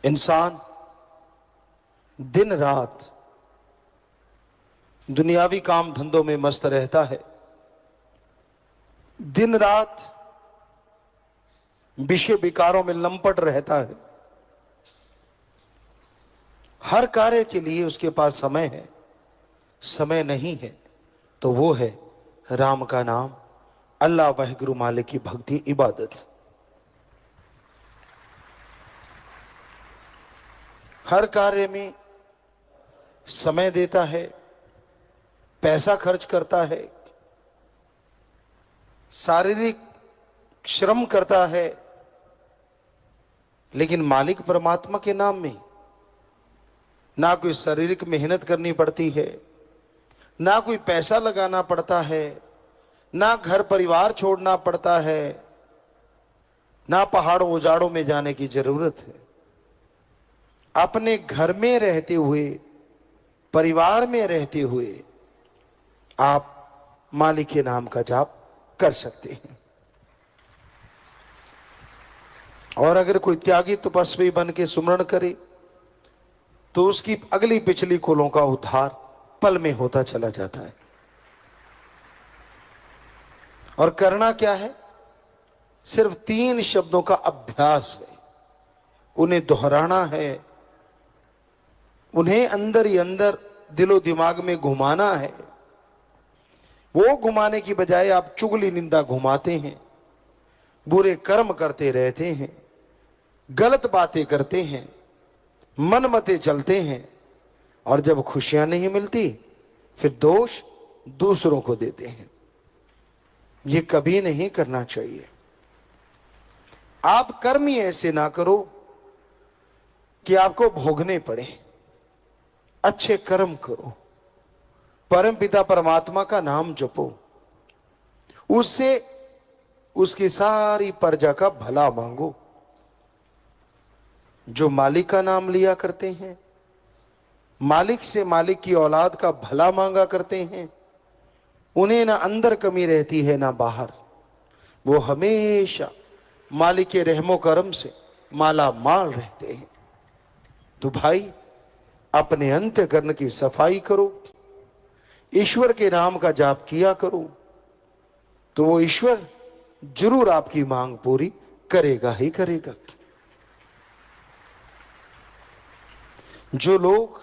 इंसान दिन रात दुनियावी काम धंधों में मस्त रहता है, दिन रात विषय विकारों में लंपट रहता है। हर कार्य के लिए उसके पास समय है, समय नहीं है तो वो है राम का नाम, अल्लाह वाहिगुरु मालिक की भक्ति इबादत। हर कार्य में समय देता है, पैसा खर्च करता है, शारीरिक श्रम करता है, लेकिन मालिक परमात्मा के नाम में ना कोई शारीरिक मेहनत करनी पड़ती है, ना कोई पैसा लगाना पड़ता है, ना घर परिवार छोड़ना पड़ता है, ना पहाड़ों उजाड़ों में जाने की जरूरत है। अपने घर में रहते हुए, परिवार में रहते हुए आप मालिक के नाम का जाप कर सकते हैं। और अगर कोई त्यागी तपस्वी बन के सुमरण करे तो उसकी अगली पिछली कुलों का उद्धार पल में होता चला जाता है। और करना क्या है? सिर्फ 3 शब्दों का अभ्यास है, उन्हें दोहराना है, उन्हें अंदर ही अंदर दिलो दिमाग में घुमाना है। वो घुमाने की बजाय आप चुगली निंदा घुमाते हैं, बुरे कर्म करते रहते हैं, गलत बातें करते हैं, मनमते चलते हैं, और जब खुशियां नहीं मिलती फिर दोष दूसरों को देते हैं। ये कभी नहीं करना चाहिए। आप कर्म ही ऐसे ना करो कि आपको भोगने पड़े, अच्छे कर्म करो, परम पिता परमात्मा का नाम जपो, उससे उसकी सारी प्रजा का भला मांगो। जो मालिक का नाम लिया करते हैं, मालिक से मालिक की औलाद का भला मांगा करते हैं, उन्हें ना अंदर कमी रहती है ना बाहर। वो हमेशा मालिक के रहमो करम से माला माल रहते हैं। तो भाई अपने अंतःकरण की सफाई करो, ईश्वर के नाम का जाप किया करो, तो वो ईश्वर जरूर आपकी मांग पूरी करेगा ही करेगा। जो लोग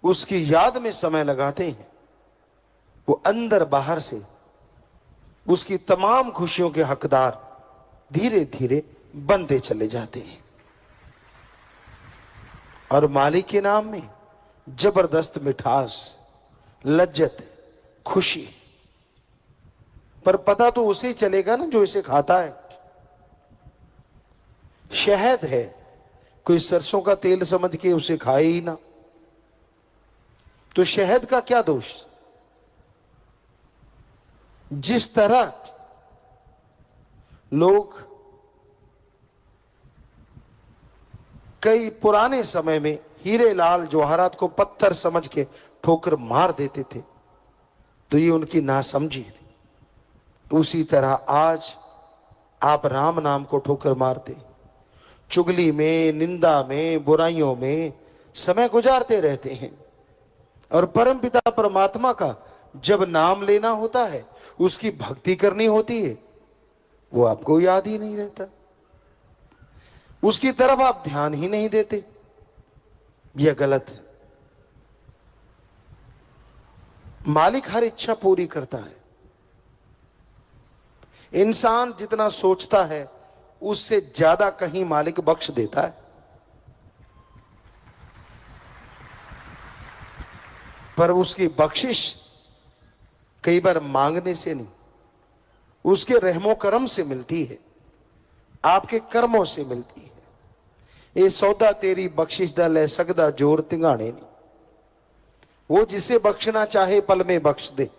उसकी याद में समय लगाते हैं वो अंदर बाहर से उसकी तमाम खुशियों के हकदार धीरे धीरे बनते चले जाते हैं। और मालिक के नाम में जबरदस्त मिठास, लज्जत, खुशी, पर पता तो उसे चलेगा ना जो इसे खाता है। शहद है, कोई सरसों का तेल समझ के उसे खाए ही ना, तो शहद का क्या दोष? जिस तरह लोग कई पुराने समय में हीरे लाल जवाहरात को पत्थर समझ के ठोकर मार देते थे, तो ये उनकी नासमझी थी। उसी तरह आज आप राम नाम को ठोकर मारते, चुगली में, निंदा में, बुराइयों में समय गुजारते रहते हैं। और परम पिता परमात्मा का जब नाम लेना होता है, उसकी भक्ति करनी होती है, वो आपको याद ही नहीं रहता, उसकी तरफ आप ध्यान ही नहीं देते। यह गलत है। मालिक हर इच्छा पूरी करता है। इंसान जितना सोचता है उससे ज्यादा कहीं मालिक बख्श देता है। पर उसकी बख्शिश कई बार मांगने से नहीं, उसके रहमो करम से मिलती है, आपके कर्मों से मिलती है। ये सौदा तेरी बख्शिश दा ले सकदा जोर तिंगाने नहीं। वो जिसे बख्शना चाहे पल में बख्श दे,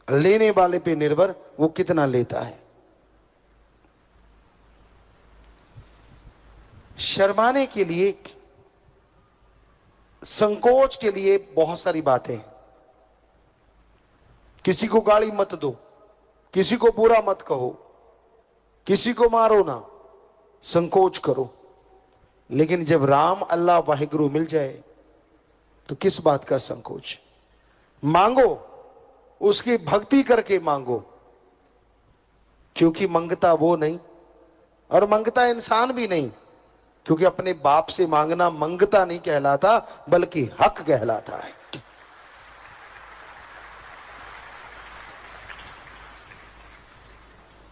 लेने वाले पे निर्भर वो कितना लेता है। शर्माने के लिए, संकोच के लिए बहुत सारी बातें हैं। किसी को गाली मत दो, किसी को बुरा मत कहो, किसी को मारो ना, संकोच करो, लेकिन जब राम अल्लाह वाहिगुरु मिल जाए तो किस बात का संकोच। मांगो, उसकी भक्ति करके मांगो, क्योंकि मंगता वो नहीं और मंगता इंसान भी नहीं, क्योंकि अपने बाप से मांगना मंगता नहीं कहलाता बल्कि हक कहलाता है।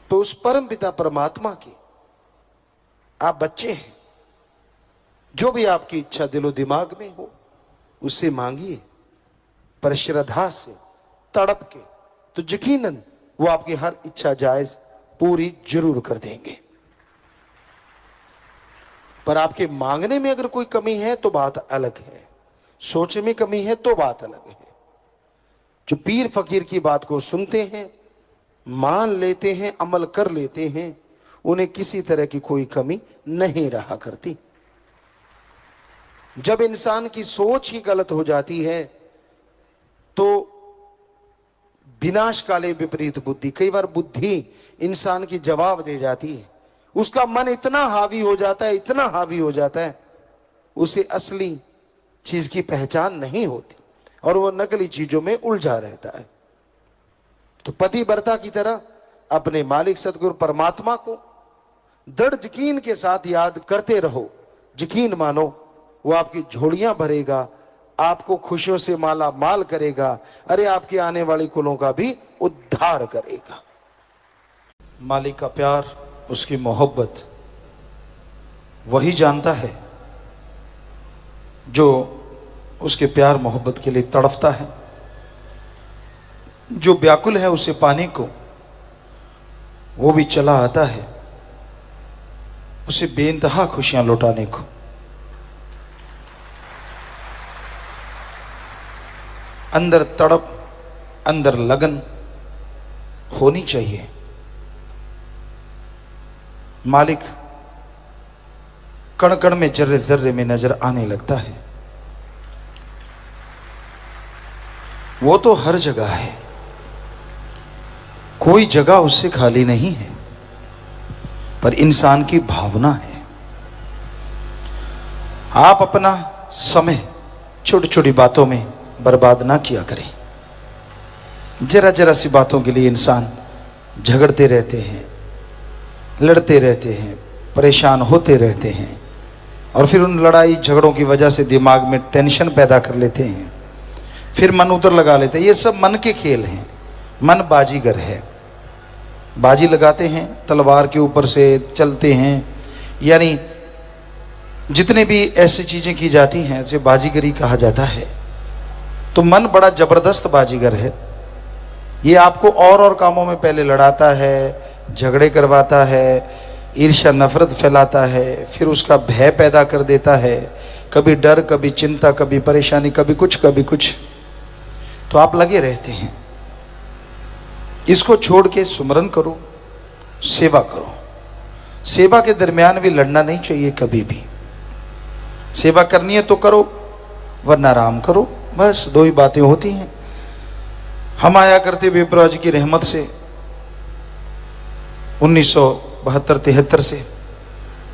तो उस परम पिता परमात्मा की आप बच्चे हैं, जो भी आपकी इच्छा दिलो दिमाग में हो उससे मांगिए, पर श्रद्धा से तड़प के, तो यकीनन वो आपकी हर इच्छा जायज पूरी जरूर कर देंगे। पर आपके मांगने में अगर कोई कमी है तो बात अलग है, सोच में कमी है तो बात अलग है। जो पीर फकीर की बात को सुनते हैं, मान लेते हैं, अमल कर लेते हैं, उन्हें किसी तरह की कोई कमी नहीं रहा करती। जब इंसान की सोच ही गलत हो जाती है तो विनाश काले विपरीत बुद्धि, कई बार बुद्धि इंसान की जवाब दे जाती है। उसका मन इतना हावी हो जाता है, इतना हावी हो जाता है, उसे असली चीज की पहचान नहीं होती और वो नकली चीजों में उलझा रहता है। तो पति व्रता की तरह अपने मालिक सतगुरु परमात्मा को दृढ़ यकीन के साथ याद करते रहो। यकीन मानो वो आपकी झोलियां भरेगा, आपको खुशियों से माला माल करेगा, अरे आपके आने वाली कुलों का भी उद्धार करेगा। मालिक का प्यार, उसकी मोहब्बत वही जानता है जो उसके प्यार मोहब्बत के लिए तड़फता है, जो व्याकुल है उसे पाने को, वो भी चला आता है उसे बेइंतहा खुशियां लौटाने को। अंदर तड़प, अंदर लगन होनी चाहिए। मालिक कण कण में, जर्रे जर्रे में नजर आने लगता है। वो तो हर जगह है, कोई जगह उससे खाली नहीं है, पर इंसान की भावना है। आप अपना समय छोटी छोटी बातों में बर्बाद ना किया करें। जरा जरा सी बातों के लिए इंसान झगड़ते रहते हैं, लड़ते रहते हैं, परेशान होते रहते हैं और फिर उन लड़ाई झगड़ों की वजह से दिमाग में टेंशन पैदा कर लेते हैं, फिर मन उधर लगा लेते हैं। ये सब मन के खेल हैं। मन बाजीगर है, बाजी लगाते हैं, तलवार के ऊपर से चलते हैं, यानी जितने भी ऐसी चीजें की जाती हैं उसे बाजीगरी कहा जाता है। तो मन बड़ा जबरदस्त बाजीगर है। ये आपको और कामों में पहले लड़ाता है, झगड़े करवाता है, ईर्ष्या नफरत फैलाता है, फिर उसका भय पैदा कर देता है, कभी डर, कभी चिंता, कभी परेशानी, कभी कुछ कभी कुछ। तो आप लगे रहते हैं। इसको छोड़ के सुमरन करो, सेवा करो। सेवा के दरमियान भी लड़ना नहीं चाहिए कभी भी। सेवा करनी है तो करो, वरना आराम करो, बस दो ही बातें होती हैं। हम आया करते बेपरवाह जी की रहमत से 1972-73 से,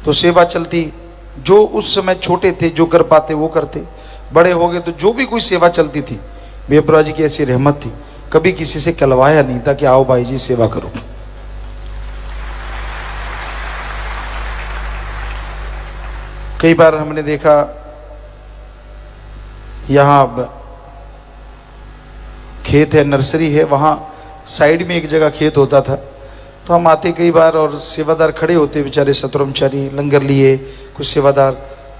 तो सेवा चलती। जो उस समय छोटे थे जो कर पाते वो करते, बड़े हो गए तो जो भी कोई सेवा चलती थी, बेपरवाह जी की ऐसी रहमत थी, कभी किसी से कहलवाया नहीं था कि आओ भाई जी सेवा करो। कई बार हमने देखा यहाँ खेत है, नर्सरी है, वहाँ साइड में एक जगह खेत होता था, तो हम आते कई बार और सेवादार खड़े होते बेचारे सतरमचारी, लंगर लिए, कुछ सेवादार,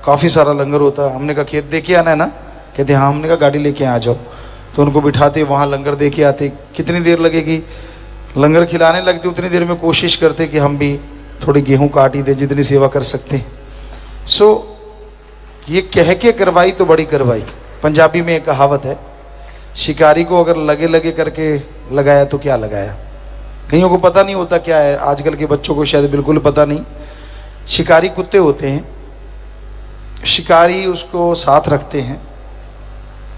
काफ़ी सारा लंगर होता। हमने कहा खेत देके आना है ना, कहते हाँ। हमने कहा गाड़ी लेके आ जाओ, तो उनको बिठाते, वहाँ लंगर देके आते। कितनी देर लगेगी, लंगर खिलाने लगते, उतनी देर में कोशिश करते कि हम भी थोड़ी गेहूँ काट ही दें, जितनी सेवा कर सकते हैं। ये कह के करवाई तो बड़ी करवाई। पंजाबी में एक कहावत है, शिकारी को अगर लगे लगे करके लगाया तो क्या लगाया। कईयों को पता नहीं होता क्या है, आजकल के बच्चों को शायद बिल्कुल पता नहीं। शिकारी कुत्ते होते हैं, शिकारी उसको साथ रखते हैं।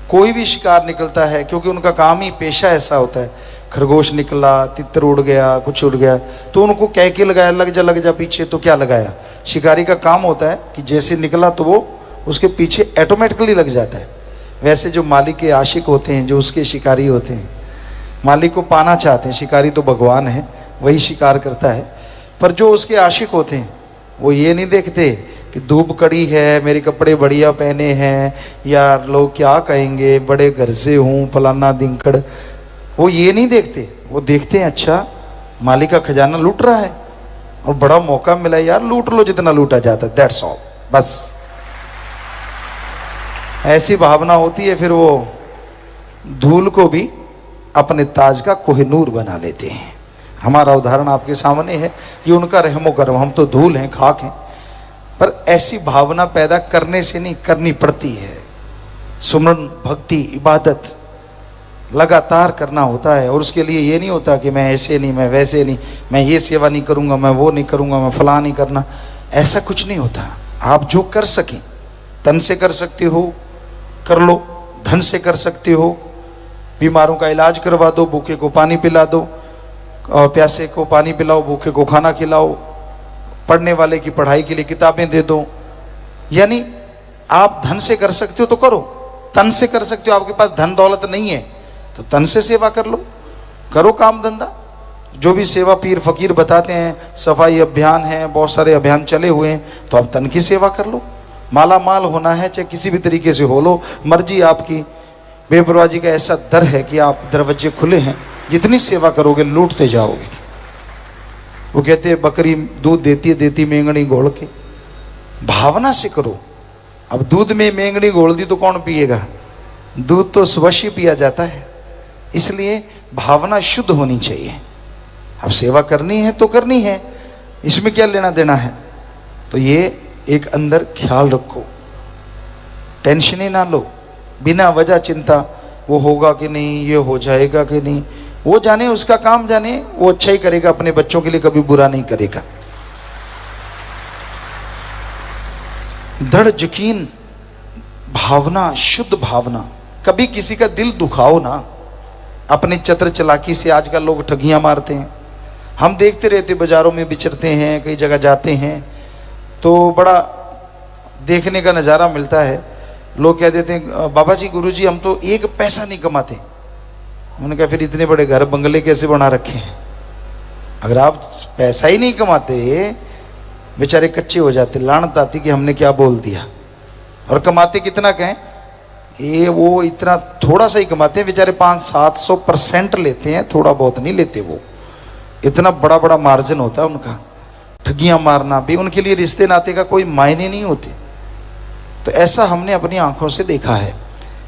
कोई भी शिकार निकलता है, क्योंकि उनका काम ही, पेशा ऐसा होता है खरगोश निकला, तितर उड़ गया, कुछ उड़ गया, तो उनको कह के लगाया लग जा पीछे, तो क्या लगाया? शिकारी का काम होता है कि जैसे निकला तो वो उसके पीछे ऑटोमेटिकली लग जाता है। वैसे जो मालिक के आशिक होते हैं, जो उसके शिकारी होते हैं, मालिक को पाना चाहते हैं, शिकारी तो भगवान है, वही शिकार करता है, पर जो उसके आशिक होते हैं वो ये नहीं देखते कि धूप कड़ी है, मेरे कपड़े बढ़िया पहने हैं, या लोग क्या कहेंगे, बड़े घर से हूँ, फलाना दिनकड़, वो ये नहीं देखते। वो देखते हैं अच्छा मालिक का खजाना लूट रहा है और बड़ा मौका मिला यार, लूट लो जितना लूटा जाता है, दैट्स ऑल, बस ऐसी भावना होती है। फिर वो धूल को भी अपने ताज का कोहिनूर बना लेते हैं। हमारा उदाहरण आपके सामने है, ये उनका रहमो करम, हम तो धूल हैं, खाक हैं, पर ऐसी भावना पैदा करने से नहीं, करनी पड़ती है। सुमरन, भक्ति, इबादत लगातार करना होता है, और उसके लिए ये नहीं होता कि मैं ऐसे नहीं, मैं वैसे नहीं, मैं ये सेवा नहीं करूँगा, मैं वो नहीं करूँगा, मैं फलां नहीं करना, ऐसा कुछ नहीं होता। आप जो कर सकें, तन से कर सकते हो कर लो, धन से कर सकते हो, बीमारों का इलाज करवा दो, भूखे को पानी पिला दो, और प्यासे को पानी पिलाओ, भूखे को खाना खिलाओ, पढ़ने वाले की पढ़ाई के लिए किताबें दे दो। यानी आप धन से कर सकते हो तो करो, तन से कर सकते हो, आपके पास धन दौलत नहीं है तो तन से सेवा कर लो, करो काम धंधा। जो भी सेवा पीर फकीर बताते हैं, सफाई अभियान है, बहुत सारे अभियान चले हुए हैं, तो आप तन की सेवा कर लो। माला माल होना है चाहे किसी भी तरीके से हो लो, मर्जी आपकी। बेपरवाही का ऐसा दर है कि आप दरवाजे खुले हैं, जितनी सेवा करोगे लूटते जाओगे। वो कहते हैं बकरी दूध देती मेंगनी घोल के, भावना से करो। अब दूध में मेंगनी घोल दी तो कौन पिएगा? दूध तो स्वश ही पिया जाता है, इसलिए भावना शुद्ध होनी चाहिए। अब सेवा करनी है तो करनी है, इसमें क्या लेना देना है। तो ये एक अंदर ख्याल रखो, टेंशन ही ना लो, बिना वजह चिंता, वो होगा कि नहीं, ये हो जाएगा कि नहीं, वो जाने, उसका काम जाने, वो अच्छा ही करेगा, अपने बच्चों के लिए कभी बुरा नहीं करेगा। दृढ़ यकीन, भावना, शुद्ध भावना। कभी किसी का दिल दुखाओ ना, अपनी चतुर चालाकी से आजकल लोग ठगियां मारते हैं। हम देखते रहते, बाजारों में विचरते हैं, कई जगह जाते हैं तो बड़ा देखने का नज़ारा मिलता है। लोग कह देते हैं बाबा जी, गुरु जी, हम तो एक पैसा नहीं कमाते। उन्होंने कहा फिर इतने बड़े घर बंगले कैसे बना रखे हैं? अगर आप पैसा ही नहीं कमाते, बेचारे कच्चे हो जाते, लानत आती कि हमने क्या बोल दिया। और कमाते कितना कहें, ये वो इतना थोड़ा सा ही कमाते हैं बेचारे, 500-700% लेते हैं, थोड़ा बहुत नहीं लेते। वो इतना बड़ा बड़ा मार्जिन होता है उनका। ठगियां मारना भी उनके लिए रिश्ते नाते का कोई मायने नहीं होते। तो ऐसा हमने अपनी आंखों से देखा है।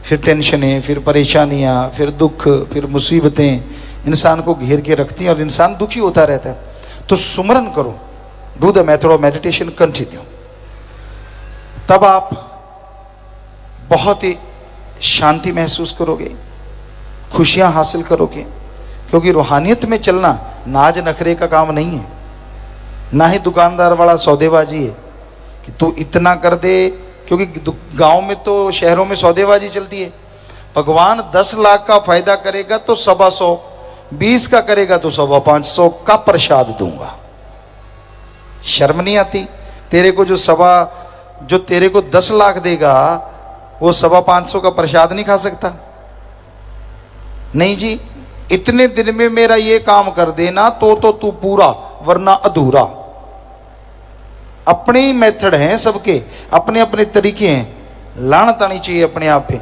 फिर टेंशनें, फिर परेशानियां, फिर दुख, फिर मुसीबतें इंसान को घेर के रखती हैं और इंसान दुखी होता रहता है। तो सुमरन करो, do the method of meditation continue, तब आप बहुत ही शांति महसूस करोगे, खुशियां हासिल करोगे। क्योंकि रूहानियत में चलना नाज नखरे का काम नहीं है, ना ही दुकानदार वाला सौदेबाजी है कि तू इतना कर दे। क्योंकि गांव में तो, शहरों में सौदेबाजी चलती है। भगवान 10 लाख का फायदा करेगा तो 125, 20 का करेगा तो 525 का प्रसाद दूंगा। शर्म नहीं आती? तेरे को जो तेरे को 10 लाख देगा वो 525 का प्रसाद नहीं खा सकता? नहीं जी, इतने दिन में मेरा ये काम कर देना तो तू पूरा, वरना अधूरा। अपने ही मेथड हैं सबके, अपने अपने तरीके हैं। लानत आनी चाहिए अपने आप पे।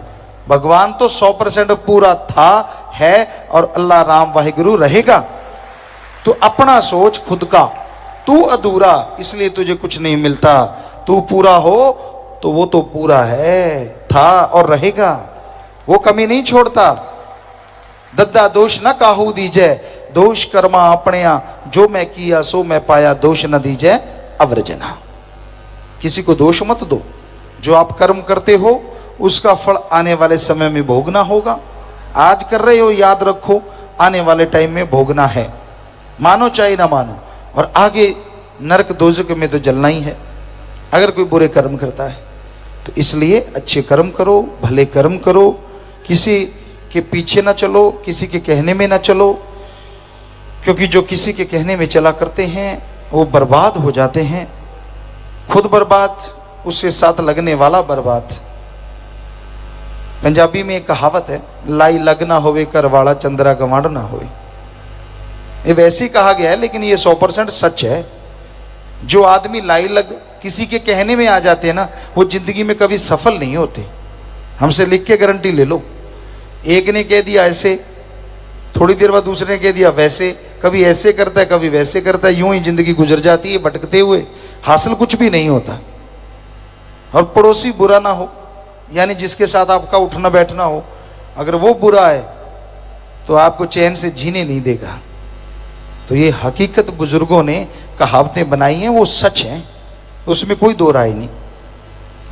भगवान तो 100% पूरा था, है, और अल्लाह राम वाहिगुरु रहेगा। तो अपना सोच खुद का, तू अधूरा इसलिए तुझे कुछ नहीं मिलता, तू पूरा हो तो वो तो पूरा है, था और रहेगा, वो कमी नहीं छोड़ता। दद्दा दोष न काहू दीजे, दोष कर्मा अपने, जो मैं किया सो मैं पाया, दोष न दीजे अवरजना। किसी को दोष मत दो, जो आप कर्म करते हो उसका फल आने वाले समय में भोगना होगा। आज कर रहे हो, याद रखो आने वाले टाइम में भोगना है, मानो चाहे ना मानो। और आगे नरक दोजक में तो जलना ही है अगर कोई बुरे कर्म करता है। तो इसलिए अच्छे कर्म करो, भले कर्म करो, किसी के पीछे ना चलो, किसी के कहने में ना चलो, क्योंकि जो किसी के कहने में चला करते हैं वो बर्बाद हो जाते हैं, खुद बर्बाद, उससे साथ लगने वाला बर्बाद। पंजाबी में एक कहावत है, लाई लग ना होवे करवाड़ा चंद्रा गंवाड़ ना होवे। ये वैसे ही कहा गया है, लेकिन ये 100% सच है। जो आदमी लाई लग किसी के कहने में आ जाते हैं ना, वो जिंदगी में कभी सफल नहीं होते। हमसे लिख के गारंटी ले लो। एक ने कह दिया ऐसे, थोड़ी देर बाद दूसरे ने कह दिया वैसे, कभी ऐसे करता है कभी वैसे करता है, यूं ही जिंदगी गुजर जाती है भटकते हुए, हासिल कुछ भी नहीं होता। और पड़ोसी बुरा ना हो, यानी जिसके साथ आपका उठना बैठना हो, अगर वो बुरा है तो आपको चैन से जीने नहीं देगा। तो ये हकीकत बुजुर्गों ने कहावतें बनाई हैं, वो सच हैं, उसमें कोई दो राय नहीं।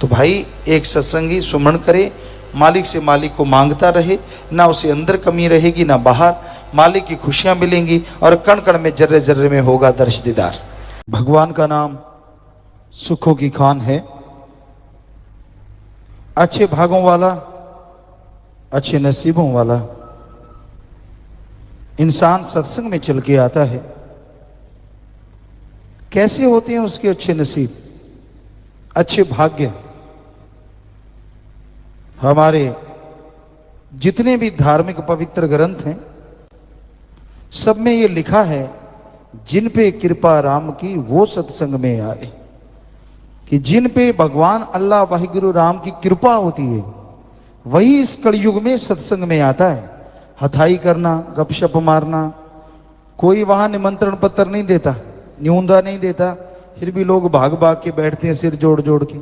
तो भाई एक सत्संगी सुमन करे, मालिक से मालिक को मांगता रहे, ना उसे अंदर कमी रहेगी ना बाहर, मालिक की खुशियां मिलेंगी और कण कण में जर्रे जर्रे में होगा दर्श दीदार। भगवान का नाम सुखों की खान है, अच्छे भागों वाला, अच्छे नसीबों वाला। इंसान सत्संग में चल के आता है, कैसे होते हैं उसके अच्छे नसीब, अच्छे भाग्य। हमारे जितने भी धार्मिक पवित्र ग्रंथ हैं, सब में ये लिखा है, जिन पे कृपा राम की वो सत्संग में आए। कि जिन पे भगवान अल्लाह वाहिगुरु राम की कृपा होती है, वही इस कलयुग में सत्संग में आता है। हथाई करना, गपशप मारना, कोई वहां निमंत्रण पत्र नहीं देता, न्यूंदा नहीं देता, फिर भी लोग भाग भाग के बैठते हैं सिर जोड़ जोड़ के।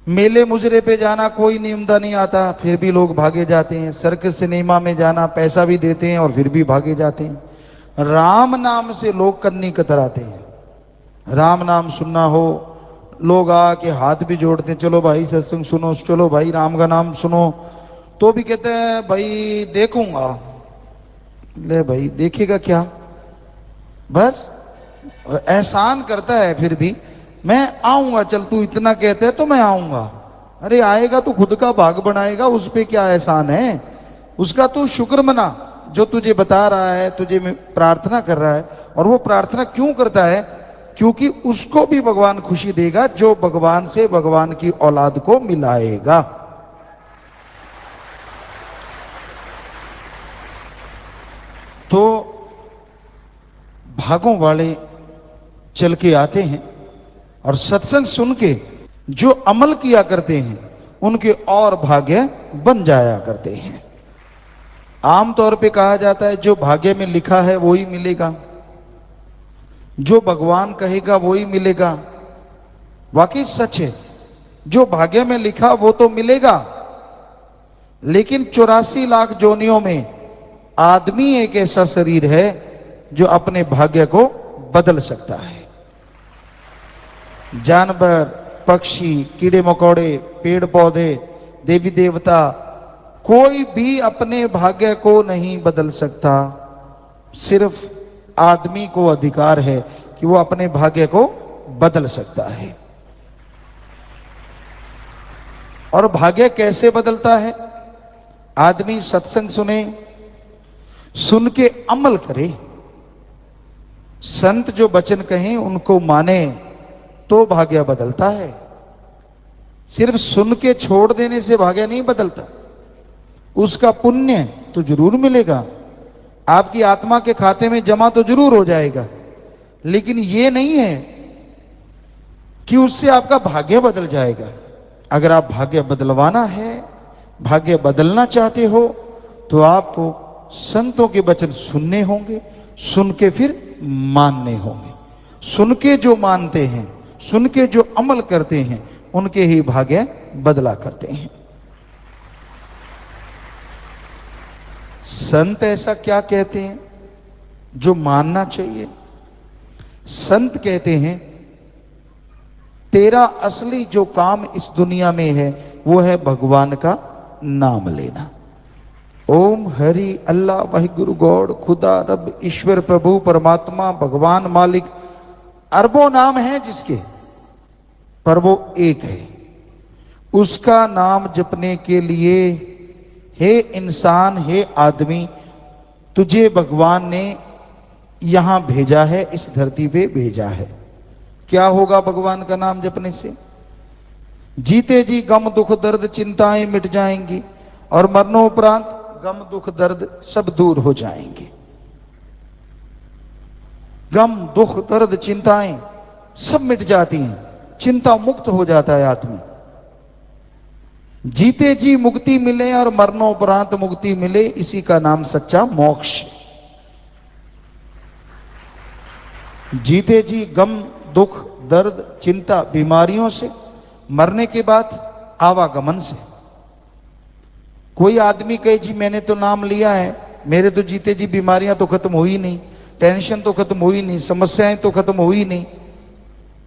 मेले मुजरे पे जाना, कोई न्यूंदा नहीं आता, फिर भी लोग भागे जाते हैं। सर्कस सिनेमा में जाना, पैसा भी देते हैं और फिर भी भागे जाते हैं। राम नाम से लोग कन्नी कतराते हैं। राम नाम सुनना हो, लोग आके हाथ भी जोड़ते हैं, चलो भाई सत्संग सुनो, चलो भाई राम का नाम सुनो, तो भी कहते हैं भाई देखूंगा। ले भाई देखेगा क्या, बस एहसान करता है, फिर भी मैं आऊंगा, चल तू इतना कहते है तो मैं आऊंगा। अरे आएगा तो खुद का भाग बनाएगा, उस पे क्या एहसान है, उसका तू शुक्र मना जो तुझे बता रहा है, तुझे प्रार्थना कर रहा है। और वो प्रार्थना क्यों करता है, क्योंकि उसको भी भगवान खुशी देगा जो भगवान से भगवान की औलाद को मिलाएगा। तो भागों वाले चल के आते हैं और सत्संग सुन के जो अमल किया करते हैं, उनके और भाग्य बन जाया करते हैं। आमतौर पे कहा जाता है जो भाग्य में लिखा है वो ही मिलेगा, जो भगवान कहेगा वो ही मिलेगा। वाकई सच है, जो भाग्य में लिखा वो तो मिलेगा, लेकिन 84 लाख जोनियों में आदमी एक ऐसा शरीर है जो अपने भाग्य को बदल सकता है। जानवर, पक्षी, कीड़े मकोड़े, पेड़ पौधे, देवी देवता, कोई भी अपने भाग्य को नहीं बदल सकता। सिर्फ आदमी को अधिकार है कि वो अपने भाग्य को बदल सकता है। और भाग्य कैसे बदलता है? आदमी सत्संग सुने, सुन के अमल करे, संत जो वचन कहें उनको माने, तो भाग्य बदलता है। सिर्फ सुन के छोड़ देने से भाग्य नहीं बदलता, उसका पुण्य तो जरूर मिलेगा, आपकी आत्मा के खाते में जमा तो जरूर हो जाएगा, लेकिन ये नहीं है कि उससे आपका भाग्य बदल जाएगा। अगर आप भाग्य बदलवाना है, भाग्य बदलना चाहते हो, तो आपको संतों के वचन सुनने होंगे, सुन के फिर मानने होंगे। सुन के जो मानते हैं, सुन के जो अमल करते हैं, उनके ही भाग्य बदला करते हैं। संत ऐसा क्या कहते हैं जो मानना चाहिए? संत कहते हैं तेरा असली जो काम इस दुनिया में है वो है भगवान का नाम लेना। ओम हरि अल्लाह वाहिगुरु गॉड, खुदा रब ईश्वर प्रभु परमात्मा भगवान मालिक, अरबों नाम हैं जिसके, पर वो एक है। उसका नाम जपने के लिए हे इंसान, हे आदमी, तुझे भगवान ने यहां भेजा है, इस धरती पे भेजा है। क्या होगा भगवान का नाम जपने से? जीते जी गम दुख दर्द चिंताएं मिट जाएंगी और मरणोपरांत गम दुख दर्द सब दूर हो जाएंगे। गम दुख दर्द चिंताएं सब मिट जाती हैं, चिंता मुक्त हो जाता है आदमी। जीते जी मुक्ति मिले और मरणोपरांत मुक्ति मिले, इसी का नाम सच्चा मोक्ष। जीते जी गम दुख दर्द चिंता बीमारियों से, मरने के बाद आवागमन से। कोई आदमी कहे जी मैंने तो नाम लिया है, मेरे तो जीते जी बीमारियां तो खत्म हुई नहीं, टेंशन तो खत्म हुई नहीं, समस्याएं तो खत्म हुई नहीं।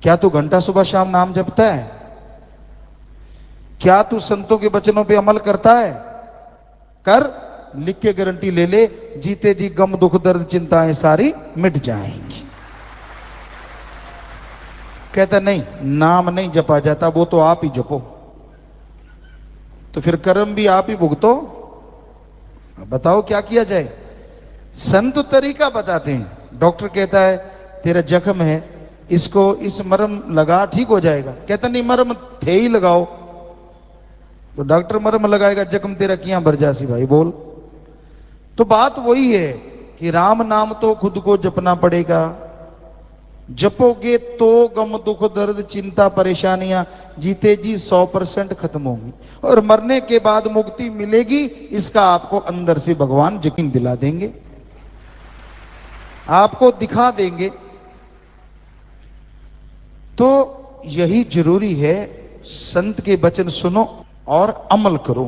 क्या तू घंटा सुबह शाम नाम जपता है? क्या तू संतों के वचनों पे अमल करता है? कर, लिख के गारंटी ले ले, जीते जी गम दुख दर्द चिंताएं सारी मिट जाएंगी। कहता नहीं, नाम नहीं जपा जाता, वो तो आप ही जपो। तो फिर कर्म भी आप ही भुगतो। बताओ क्या किया जाए? संत तरीका बताते हैं। डॉक्टर कहता है तेरा जख्म है, इसको इस मरहम लगा ठीक हो जाएगा। कहता नहीं, मरहम थे ही लगाओ। तो डॉक्टर मरहम लगाएगा, जख्म तेरा कियां भर जासी भाई बोल। तो बात वही है कि राम नाम तो खुद को जपना पड़ेगा। जपोगे तो गम दुख दर्द चिंता परेशानियां जीते जी 100% खत्म होंगी और मरने के बाद मुक्ति मिलेगी। इसका आपको अंदर से भगवान यकीन दिला देंगे, आपको दिखा देंगे। तो यही जरूरी है, संत के वचन सुनो और अमल करो।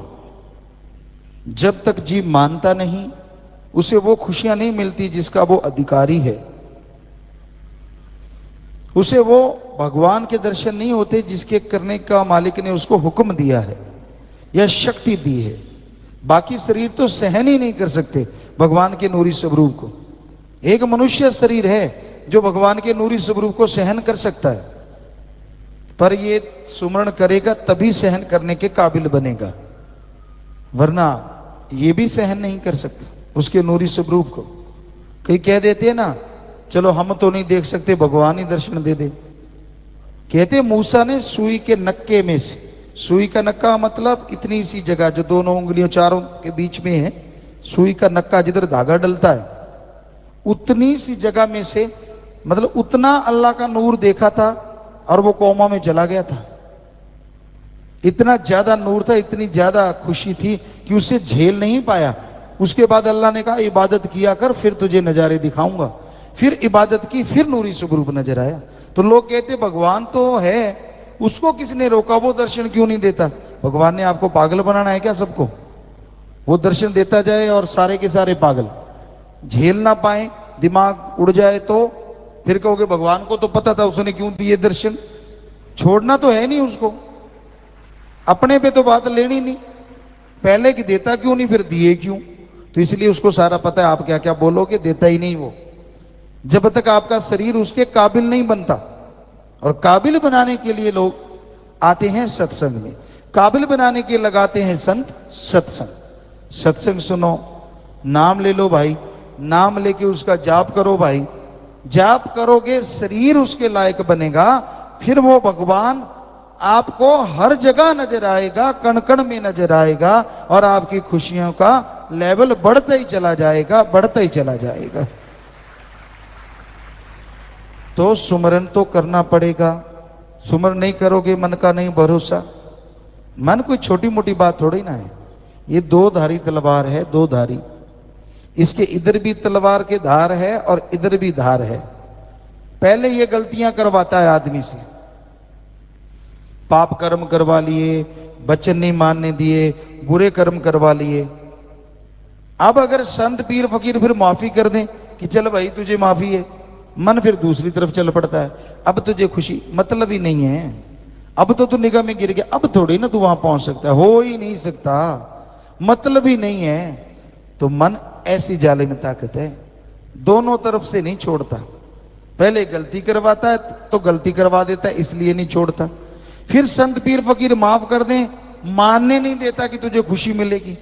जब तक जीव मानता नहीं, उसे वो खुशियां नहीं मिलती जिसका वो अधिकारी है। उसे वो भगवान के दर्शन नहीं होते जिसके करने का मालिक ने उसको हुक्म दिया है या शक्ति दी है। बाकी शरीर तो सहन ही नहीं कर सकते भगवान के नूरी स्वरूप को। एक मनुष्य शरीर है जो भगवान के नूरी स्वरूप को सहन कर सकता है, पर ये सुमरण करेगा तभी सहन करने के काबिल बनेगा, वरना ये भी सहन नहीं कर सकता उसके नूरी स्वरूप को। कई कह देते हैं ना, चलो हम तो नहीं देख सकते, भगवान ही दर्शन दे दे। कहते मूसा ने सुई के नक्के में से, सुई का नक्का मतलब इतनी सी जगह जो दोनों उंगलियों चारों के बीच में है, सुई का नक्का जिधर धागा डलता है, उतनी सी जगह में से, मतलब उतना अल्लाह का नूर देखा था और वो कोमा में चला गया था। इतना ज्यादा नूर था, इतनी ज्यादा खुशी थी कि उसे झेल नहीं पाया। उसके बाद अल्लाह ने कहा इबादत किया कर, फिर तुझे नजारे दिखाऊंगा। फिर इबादत की, फिर नूरी स्वरूप नजर आया। तो लोग कहते भगवान तो है, उसको किसने रोका, वो दर्शन क्यों नहीं देता? भगवान ने आपको पागल बनाना है क्या सबको? वो दर्शन देता जाए और सारे के सारे पागल झेल ना पाए, दिमाग उड़ जाए, तो फिर कहोगे भगवान को तो पता था, उसने क्यों दिए दर्शन? छोड़ना तो है नहीं उसको, अपने पे तो बात लेनी नहीं। पहले कि देता क्यों नहीं, फिर दिए क्यों? तो इसलिए उसको सारा पता है आप क्या क्या बोलोगे, देता ही नहीं वो, जब तक आपका शरीर उसके काबिल नहीं बनता। और काबिल बनाने के लिए लोग आते हैं सत्संग में, काबिल बनाने के लगाते हैं संत सत्संग। सत्संग सुनो, नाम ले लो भाई, नाम लेके उसका जाप करो भाई। जाप करोगे शरीर उसके लायक बनेगा, फिर वो भगवान आपको हर जगह नजर आएगा, कण कण में नजर आएगा और आपकी खुशियों का लेवल बढ़ता ही चला जाएगा, बढ़ता ही चला जाएगा। तो सुमरन तो करना पड़ेगा। सुमरन नहीं करोगे मन का नहीं भरोसा। मन कोई छोटी मोटी बात थोड़ी ना है, ये दो धारी तलवार है, दो धारी। इसके इधर भी तलवार के धार है और इधर भी धार है। पहले ये गलतियां करवाता है आदमी से, पाप कर्म करवा लिए, वचन नहीं मानने दिए, बुरे कर्म करवा लिए। अब अगर संत पीर फकीर फिर माफी कर दें कि चल भाई तुझे माफी है, मन फिर दूसरी तरफ चल पड़ता है। अब तुझे खुशी मतलब ही नहीं है, अब तो तू निगाह में गिर गया, अब थोड़ी ना तू वहां पहुंच सकता है, हो ही नहीं सकता, मतलब ही नहीं है। तो मन ऐसी जालिम ताकत है, दोनों तरफ से नहीं छोड़ता। पहले गलती करवाता है तो गलती करवा देता है, इसलिए नहीं छोड़ता। फिर संत पीर फकीर माफ कर दें, मानने नहीं देता कि तुझे खुशी मिलेगी।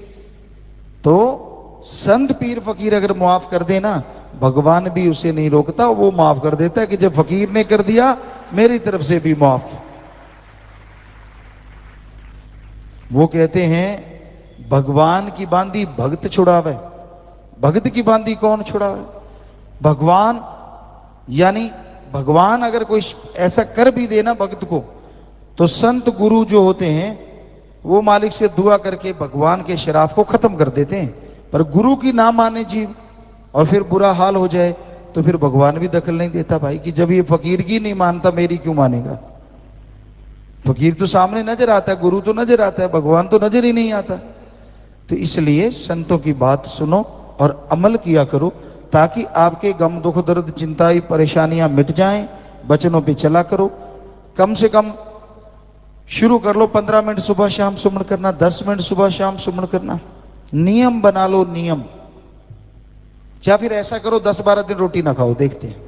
तो संत पीर फकीर अगर माफ कर देना भगवान भी उसे नहीं रोकता, वो माफ कर देता है कि जब फकीर ने कर दिया मेरी तरफ से भी माफ। वो कहते हैं भगवान की बांधी भक्त छुड़ावे, भक्त की बांधी कौन छुड़ावे? भगवान। यानी भगवान अगर कोई ऐसा कर भी देना भक्त को, तो संत गुरु जो होते हैं वो मालिक से दुआ करके भगवान के शराफ को खत्म कर देते हैं। पर गुरु की ना माने जीव और फिर बुरा हाल हो जाए तो फिर भगवान भी दखल नहीं देता भाई, कि जब ये फकीर की नहीं मानता मेरी क्यों मानेगा? फकीर तो सामने नजर आता है, गुरु तो नजर आता है, भगवान तो नजर ही नहीं आता। तो इसलिए संतों की बात सुनो और अमल किया करो, ताकि आपके गम दुख दर्द चिंताएं परेशानियां मिट जाएं। वचनों पे चला करो। कम से कम शुरू कर लो 15 मिनट सुबह शाम सुमन करना, 10 मिनट सुबह शाम सुमन करना। नियम बना लो, नियम। या फिर ऐसा करो 10-12 दिन रोटी ना खाओ, देखते हैं।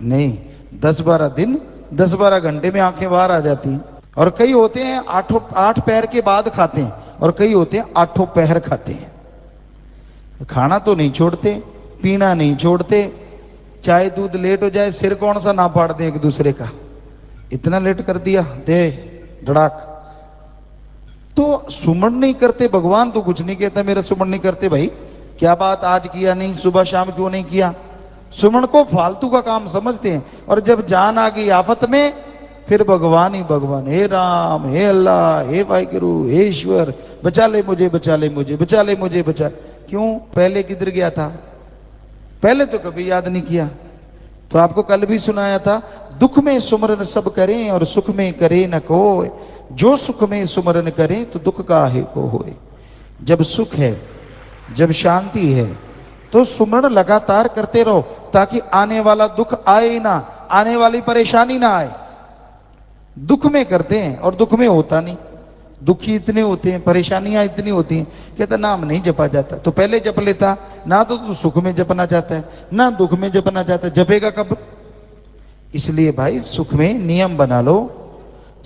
नहीं, 10-12 दिन 10-12 घंटे में आंखें बाहर आ जाती हैं। और कई होते हैं 8 पहर के बाद खाते हैं, और कई होते हैं 8 पहर खाते हैं। खाना तो नहीं छोड़ते, पीना नहीं छोड़ते, चाय दूध लेट हो जाए सिर कौन सा ना फाड़ दे एक दूसरे का, इतना लेट कर दिया दे धड़ाक। तो सुमन नहीं करते, भगवान तो कुछ नहीं कहता मेरा सुमन नहीं करते। भाई क्या बात, आज किया नहीं, सुबह शाम क्यों नहीं किया? सुमन को फालतू का काम समझते हैं। और जब जान आ गई आफत में, फिर भगवान ही भगवान, हे राम, हे अल्लाह, हे वाहिगुरु, हे ईश्वर, बचा ले मुझे, बचा ले मुझे, बचा ले मुझे, बचा। क्यों? पहले किधर गया था? पहले तो कभी याद नहीं किया। तो आपको कल भी सुनाया था, दुख में सुमरन सब करें और सुख में करे न कोय, जो सुख में सुमरन करें तो दुख काहे को होए। जब सुख है, जब शांति है, तो सुमरन लगातार करते रहो, ताकि आने वाला दुख आए ना, आने वाली परेशानी ना आए। दुख में करते हैं और दुख में होता नहीं। दुखी इतने होते हैं, परेशानियां इतनी होती हैं, कहता नाम नहीं जपा जाता। तो पहले जप लेता ना, तो तू सुख में जपना चाहता है ना दुख में जपना चाहता है, जपेगा कब? इसलिए भाई सुख में नियम बना लो।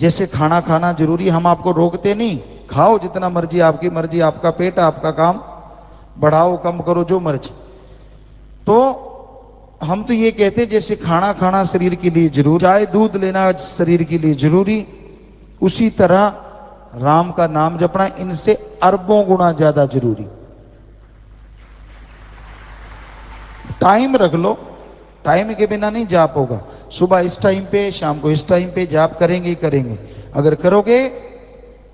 जैसे खाना खाना जरूरी, हम आपको रोकते नहीं, खाओ जितना मर्जी, आपकी मर्जी, आपका पेट, आपका काम, बढ़ाओ कम करो जो मर्जी। तो हम तो ये कहते जैसे खाना खाना शरीर के लिए जरूरी, चाय दूध लेना शरीर के लिए जरूरी, उसी तरह राम का नाम जपना इनसे अरबों गुना ज्यादा जरूरी। टाइम रख लो, टाइम के बिना नहीं जाप होगा। सुबह इस टाइम पे, शाम को इस टाइम पे जाप करेंगे ही करेंगे। अगर करोगे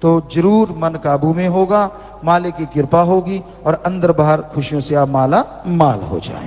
तो जरूर मन काबू में होगा, मालिक की कृपा होगी और अंदर बाहर खुशियों से आप माला माल हो जाए।